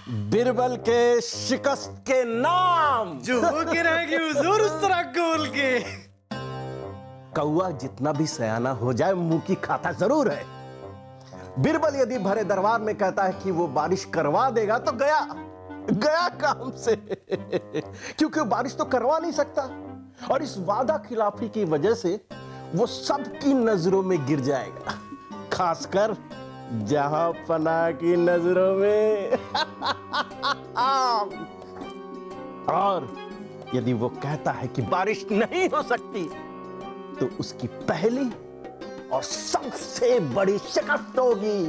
बीरबल के शिकस्त के नाम जो के रहेगी हुजूर उस तरह बोल के। कौआ जितना भी सयाना हो जाए मुंह की खाता जरूर है। बीरबल यदि भरे दरबार में कहता है कि वो बारिश करवा देगा तो गया गया काम से, क्योंकि बारिश तो करवा नहीं सकता और इस वादा खिलाफी की वजह से वो सबकी नजरों में गिर जाएगा, खासकर जहां पना की नजरों में। और यदि वो कहता है कि बारिश नहीं हो सकती तो उसकी पहली और सबसे बड़ी शिकस्त होगी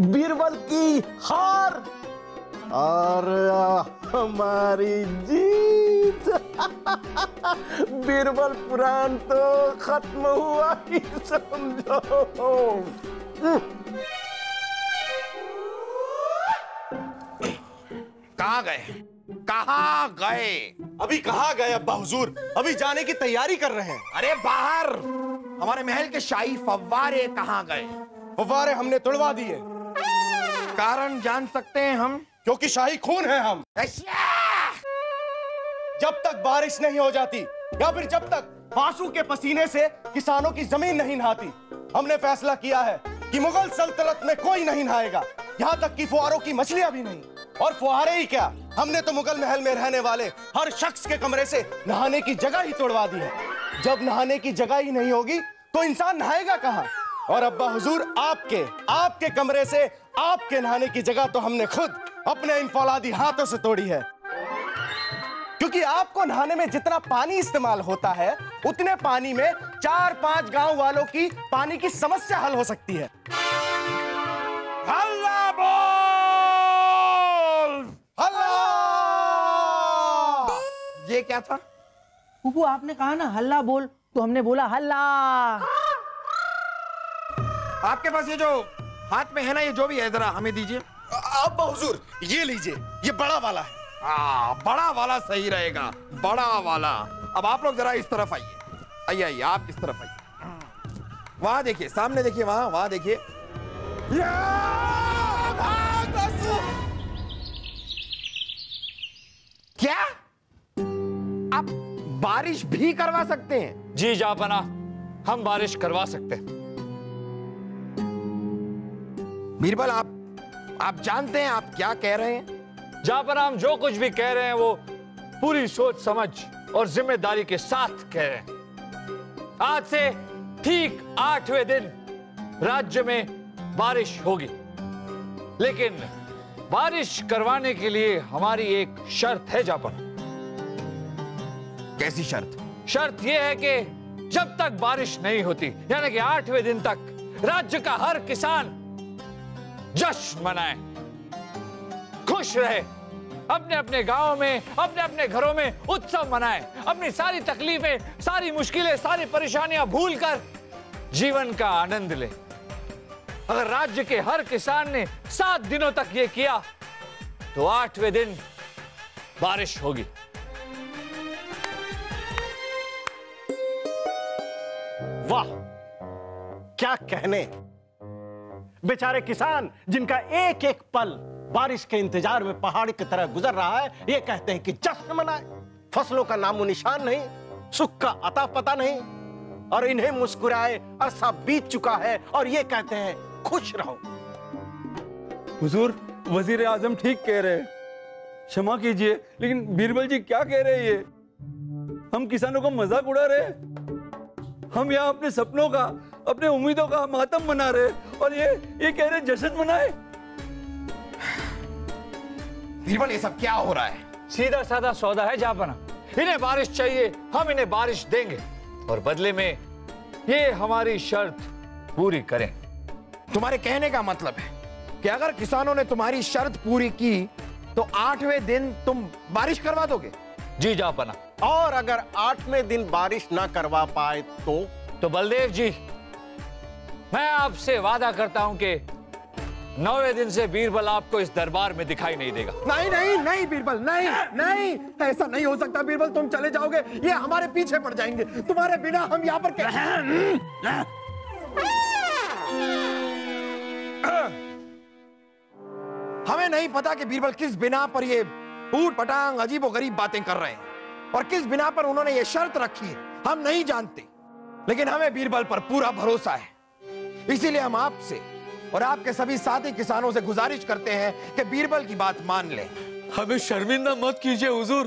बीरबल की हार और हमारी जीत। बीरबल पुराण तो खत्म हुआ ही समझो। कहाँ गए? कहाँ गए? अभी कहाँ गए अब्बा हुजूर? अभी जाने की तैयारी कर रहे हैं। अरे बाहर हमारे महल के शाही फव्वारे कहाँ गए? फव्वारे हमने तुड़वा दिए। कारण जान सकते हैं हम? क्योंकि शाही खून है हम। जब तक बारिश नहीं हो जाती या फिर जब तक आंसू के पसीने से किसानों की जमीन नहीं नहाती, हमने फैसला किया है कि मुगल सल्तनत में कोई नहीं नहाएगा, यहाँ तक कि फुहारों की मछलियां भी नहीं। और फुहारे ही क्या, हमने तो मुगल महल में रहने वाले हर शख्स के कमरे से नहाने की जगह ही तोड़वा दी है। जब नहाने की जगह ही नहीं होगी तो इंसान नहाएगा कहाँ? और अब्बा हुजूर आपके कमरे से आपके नहाने की जगह तो हमने खुद अपने इन फौलादी हाथों से तोड़ी है, क्योंकि आपको नहाने में जितना पानी इस्तेमाल होता है उतने पानी में 4-5 गांव वालों की पानी की समस्या हल हो सकती है। हल्ला बोल! हल्ला! ये क्या था? फूफू आपने कहा ना हल्ला बोल, तो हमने बोला हल्ला। आपके पास ये जो हाथ में है ना, ये जो भी है जरा हमें दीजिए। अब्बा हुजूर ये लीजिए, ये बड़ा वाला है। बड़ा वाला सही रहेगा, बड़ा वाला। अब आप लोग जरा इस तरफ आइए, आइए आप इस तरफ आइए। वहां देखिए, सामने देखिए, वहां देखिए। क्या आप बारिश भी करवा सकते हैं? जी जापना, हम बारिश करवा सकते हैं। बीरबल आप जानते हैं आप क्या कह रहे हैं? जापना, हम जो कुछ भी कह रहे हैं वो पूरी सोच समझ और जिम्मेदारी के साथ कह रहे हैं। आज से ठीक 8वें दिन राज्य में बारिश होगी, लेकिन बारिश करवाने के लिए हमारी एक शर्त है जापना। कैसी शर्त? शर्त यह है कि जब तक बारिश नहीं होती, यानी कि 8वें दिन तक, राज्य का हर किसान जश्न मनाए, खुश रहे, अपने अपने गांव में, अपने अपने घरों में उत्सव मनाए, अपनी सारी तकलीफें, सारी मुश्किलें, सारी परेशानियां भूलकर जीवन का आनंद ले। अगर राज्य के हर किसान ने 7 दिनों तक ये किया तो 8वें दिन बारिश होगी। वाह, क्या कहने। बेचारे किसान जिनका एक एक पल बारिश के इंतजार में पहाड़ की तरह गुजर रहा है, ये कहते हैं कि जश्न मनाए। फसलों का नामो निशान नहीं, सुख का अता पता नहीं, और इन्हें मुस्कुराए अरसा बीत चुका है और ये कहते हैं खुश रहो। हुजूर, वजीर आजम ठीक कह रहे हैं, क्षमा कीजिए, लेकिन बीरबल जी क्या कह रहे हैं? ये हम किसानों का मजाक उड़ा रहे हैं। हम यहाँ अपने सपनों का, अपने उम्मीदों का मातम मना रहे और ये कह रहे जश्न मनाए। बीरबल, ये सब क्या हो रहा है? सीधा साधा सौदा है जापना। इन्हें बारिश चाहिए, हम इन्हें बारिश देंगे और बदले में ये हमारी शर्त पूरी करें। तुम्हारे कहने का मतलब है कि अगर किसानों ने तुम्हारी शर्त पूरी की तो 8वें दिन तुम बारिश करवा दोगे? जी जापना। और अगर 8वें दिन बारिश ना करवा पाए तो बलदेव जी, मैं आपसे वादा करता हूं कि 9वें दिन से बीरबल आपको इस दरबार में दिखाई नहीं देगा। नहीं नहीं नहीं बीरबल, नहीं नहीं, ऐसा नहीं हो सकता बीरबल। तुम चले जाओगे, ये हमारे पीछे पड़ जाएंगे। तुम्हारे बिना हम यहाँ पर हमें नहीं पता कि बीरबल किस बिना पर ये ऊट पटांग अजीबोगरीब बातें कर रहे हैं और किस बिना पर उन्होंने ये शर्त रखी है, हम नहीं जानते। लेकिन हमें बीरबल पर पूरा भरोसा है, इसीलिए हम आपसे और आपके सभी साथी किसानों से गुजारिश करते हैं कि बीरबल की बात मान लें। हमें शर्मिंदा मत कीजिए हुजूर,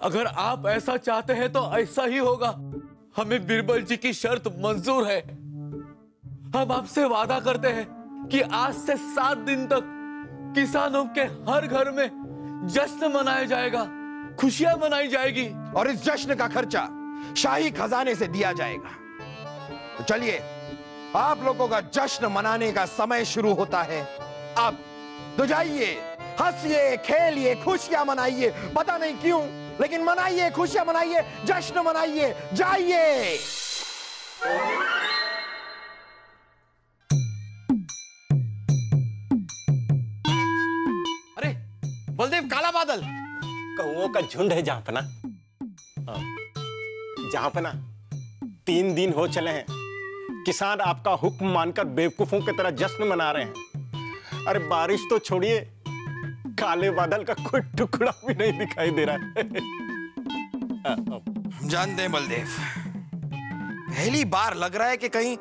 अगर आप ऐसा चाहते हैं तो ऐसा ही होगा। हमें बीरबल जी की शर्त मंजूर है। हम आपसे वादा करते हैं कि आज से 7 दिन तक किसानों के हर घर में जश्न मनाया जाएगा, खुशियां मनाई जाएगी और इस जश्न का खर्चा शाही खजाने से दिया जाएगा। तो चलिए, आप लोगों का जश्न मनाने का समय शुरू होता है अब। तो जाइए, हंसिए, खेलिए, खुशियां मनाइए। पता नहीं क्यों, लेकिन मनाइए, खुशियां मनाइए, जश्न मनाइए। जाइए। अरे बलदेव, काला बादल। कौओं का झुंड है जहांपना। जहांपना, 3 दिन हो चले हैं किसान आपका हुक्म मानकर बेवकूफों की तरह जश्न मना रहे हैं। अरे बारिश तो छोड़िए, काले बादल का कोई टुकड़ा भी नहीं दिखाई दे रहा है। जानते हैं बलदेव, पहली बार लग रहा है कि कहीं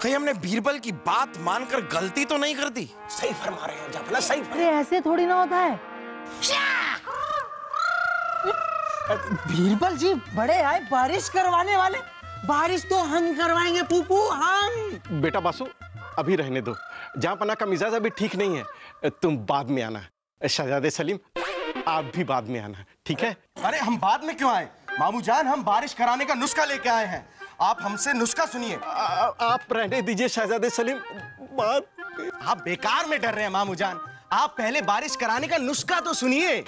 हमने बीरबल की बात मानकर गलती तो नहीं कर दी। सही फरमा रहे हैं जहांपना, सही। अरे ऐसे थोड़ी ना होता है। बीरबल जी बड़े आए बारिश करवाने वाले। बारिश तो हम करवाएंगे फूफू, हम। बेटा बासु, अभी रहने दो। जहांपना का मिजाज अभी ठीक नहीं है, तुम बाद में आना। शहजादे सलीम, आप भी बाद में आना, ठीक है? अरे हम बाद में क्यों आए मामू जान, हम बारिश कराने का नुस्खा लेके आए हैं। आप हमसे नुस्खा सुनिए। आप रहने दीजिए शहजादे सलीम, बात। आप बेकार में डर रहे हैं मामू जान, आप पहले बारिश कराने का नुस्खा तो सुनिए।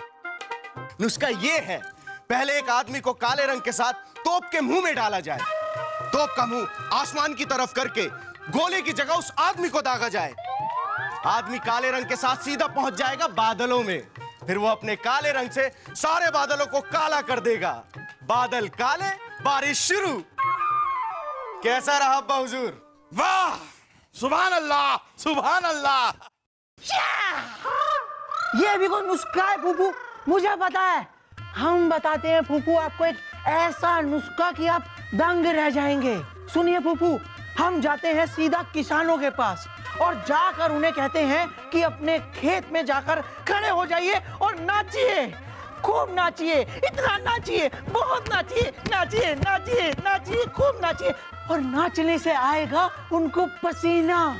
नुस्खा ये है, पहले एक आदमी को काले रंग के साथ तोप के मुंह में डाला जाए। तोप का मुंह आसमान की तरफ करके गोले की जगह उस आदमी को दागा जाए। आदमी काले रंग के साथ सीधा पहुंच जाएगा बादलों में। फिर वो अपने काले रंग से सारे बादलों को काला कर देगा। बादल काले, बारिश शुरू। कैसा रहा अब्बा हुजूर? वाह, सुभान अल्लाह, सुभान अल्लाह। ये भी कोई नुस्खा है फूफू? मुझे पता है। हम बताते हैं फूफू आपको एक ऐसा नुस्खा कि आप दंग रह जाएंगे। सुनिए फूफू, हम जाते हैं सीधा किसानों के पास और जाकर उन्हें कहते हैं कि अपने खेत में जाकर खड़े हो जाइए और नाचिए, खूब नाचिए, इतना नाचिए, बहुत नाचिए, नाचिए नाचिए नाचिए, खूब नाचिए। और नाचने से आएगा उनको पसीना,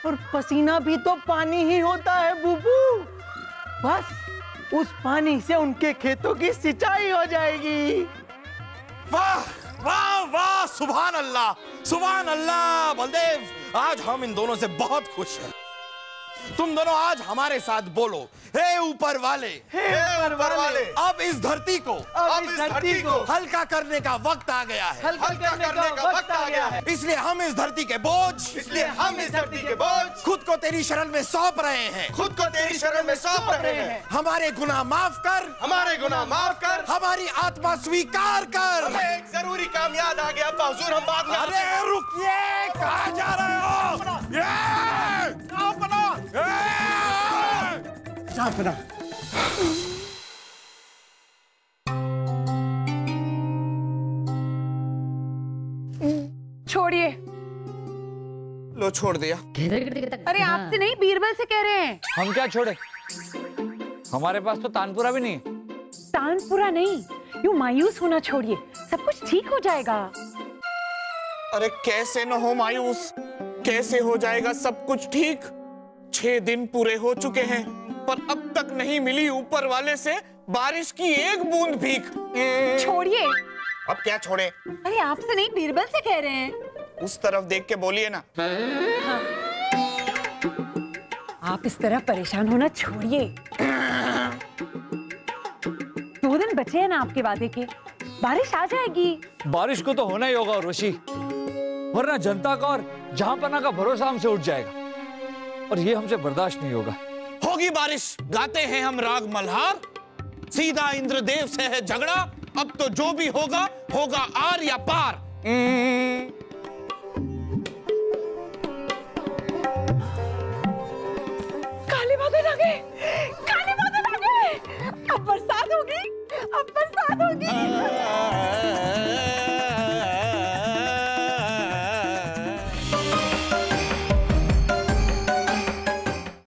और पसीना भी तो पानी ही होता है फूफू। बस उस पानी से उनके खेतों की सिंचाई हो जाएगी। वाह वाह वाह, सुभान अल्लाह, सुभान अल्लाह। बलदेव, आज हम इन दोनों से बहुत खुश हैं। तुम दोनों आज हमारे साथ बोलो, हे ऊपर वाले, हे ऊपर वाले, अब इस धरती को हल्का करने का वक्त आ गया है। हल्का करने का वक्त आ गया है। इसलिए हम इस धरती के बोझ खुद को तेरी शरण में सौंप रहे हैं। खुद को तेरी शरण में सौंप रहे हैं। हमारे गुनाह माफ कर, हमारे गुनाह माफ कर, हमारी आत्मा स्वीकार कर। हमें एक जरूरी काम याद आ गया अब्बा हुजूर, हम बाद में। अरे रुकिए, कहाँ जा रहे हो? जहांपना, छोड़िए। लो, छोड़ दिया। अरे आपसे नहीं, बीरबल से कह रहे हैं। हम क्या छोड़े, हमारे पास तो तानपुरा भी नहीं है। तानपुरा नहीं, यूं मायूस होना छोड़िए, सब कुछ ठीक हो जाएगा। अरे कैसे न हो मायूस, कैसे हो जाएगा सब कुछ ठीक? 6 दिन पूरे हो चुके हैं पर अब तक नहीं मिली ऊपर वाले से बारिश की एक बूंद भीख। छोड़िए। अब क्या छोड़े? अरे आपसे नहीं, बीरबल से कह रहे हैं। उस तरफ देख के बोलिए ना। हाँ। आप इस तरह परेशान होना छोड़िए। 2 दिन बचे हैं ना आपके वादे के, बारिश आ जाएगी। बारिश को तो होना ही होगा उर्वशी, वरना जनता का और जहांपना का भरोसा हमसे उठ जाएगा। और ये हमसे बर्दाश्त नहीं होगा। होगी बारिश, गाते हैं हम राग मल्हार, सीधा इंद्रदेव से है झगड़ा, अब तो जो भी होगा होगा आर या पार। काले बादल आ गए, काले बादल आ गए, अब बरसात होगी।